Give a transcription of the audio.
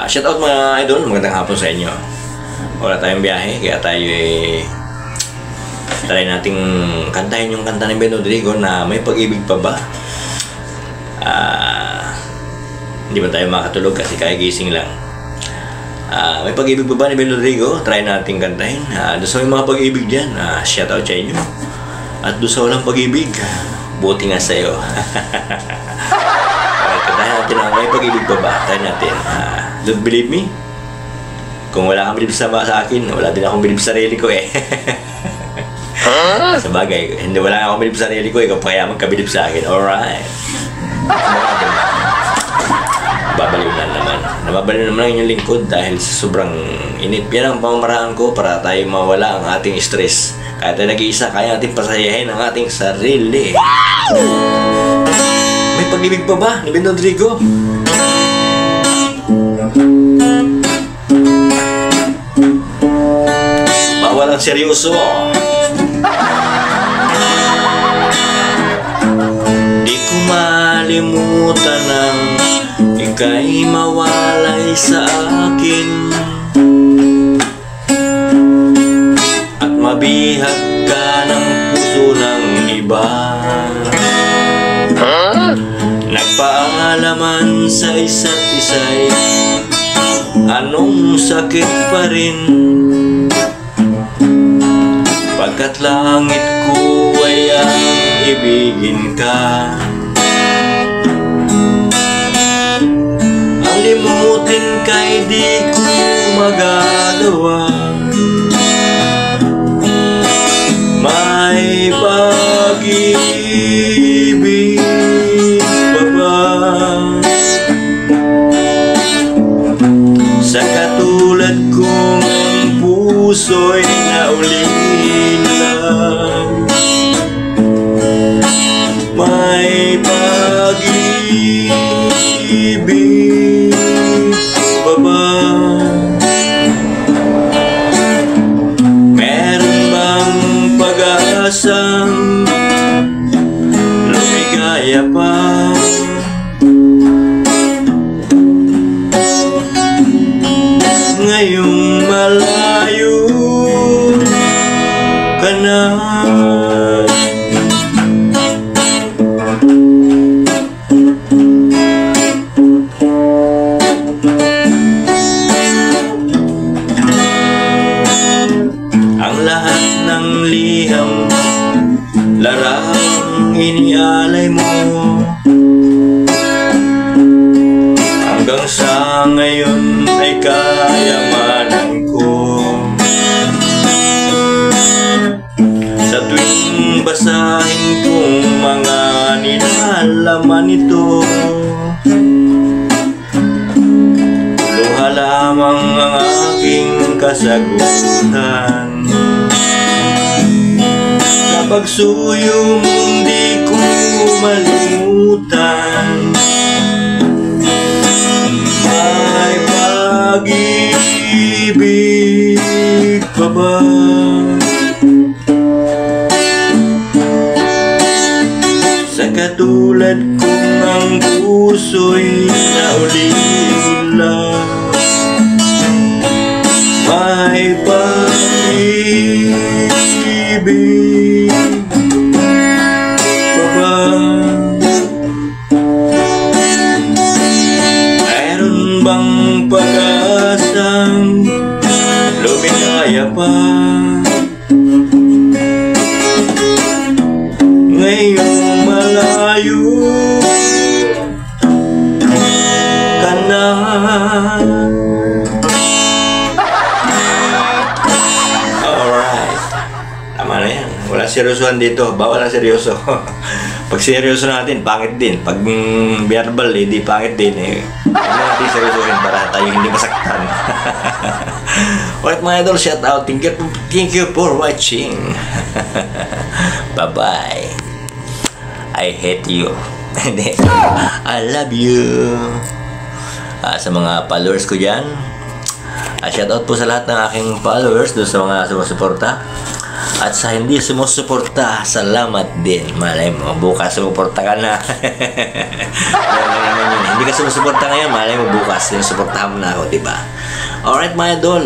Shoutout mga idol, magandang hapon sa inyo. Wala tayong biyahe, kaya tayo try nating kantahin yung kanta ni Ben Rodrigo na May Pag-ibig Pa Ba. Hindi ba tayo makatulog kasi kagising lang. May Pag-ibig Pa Ba ni Ben Rodrigo, try nating kantahin. Doon sa may mga pag-ibig dyan, shoutout sa inyo. At doon sa walang pag-ibig, buti nga sa'yo. Kantahin natin ang May Pag-ibig Pa Ba. Try natin. Don't believe me? Kung wala kang bilib sa akin, wala din akong bilib sa sarili ko eh. Sa bagay, hindi wala akong bilib sa sarili ko, ikaw pa kaya magkabilib sa akin. Alright. Babaliw na naman. Nababaliw naman ang inyong lingkod dahil sa sobrang init. Yan ang pamamaraan ko para tayo mawala ang ating stress. Kaya tayo nag-iisa, kaya natin pasayahin ang ating sarili. May pag-ibig pa ba ni Ben Rodrigo? Bawal ang seryoso. Di ko malimutan ang ika'y mawalay sa akin at mabihag ka ng puso ng iba. Nagpaalaman sa isa't isa'y anong sakit pa rin, pagkat langit ko ay ang ibigin ka. Ang limutin ka'y di ko magagawa. May pag-ibig pa ba sa katulad kong ang puso'y naulilang? May pag-ibig pa ba? Meron bang pag-asang lumigaya pa? Ngayong malayo ka na. Ang lahat ng liham, larang inialay mo, hanggang sa ngayon ay kayamanan ko. Sa tuwing basahin kong mga nilalaman ito, luha lamang ang aking kasagutan. Sa pagsuyo mong di ko malimutan, may pag-ibig pa ba? Sa katulad kong ang puso'y naulila, may pag-ibig pa ba? Mayroon bang pag-asang lumigaya pa? Ngayong malayo ka na. Alright. Tama na yan. Wala seryosohan dito. Bawal ang seryoso. Pag seryoso natin, pangit din. Pag verbal, di pangit din eh. Huwag natin seryosohin para tayo hindi masaktan. Alright mga idol, shout out. Thank you for watching. Bye-bye. I hate you. I love you. Sa mga followers ko dyan, shoutout po sa lahat ng aking followers, doon sa mga sumusuporta. At sa hindi sumusuporta, salamat din. Malay mo, bukas sumuporta ka na. Hindi ka sumusuporta ngayon, malay mo bukas, sinusuportahan mo na ako, diba? Alright mga idol,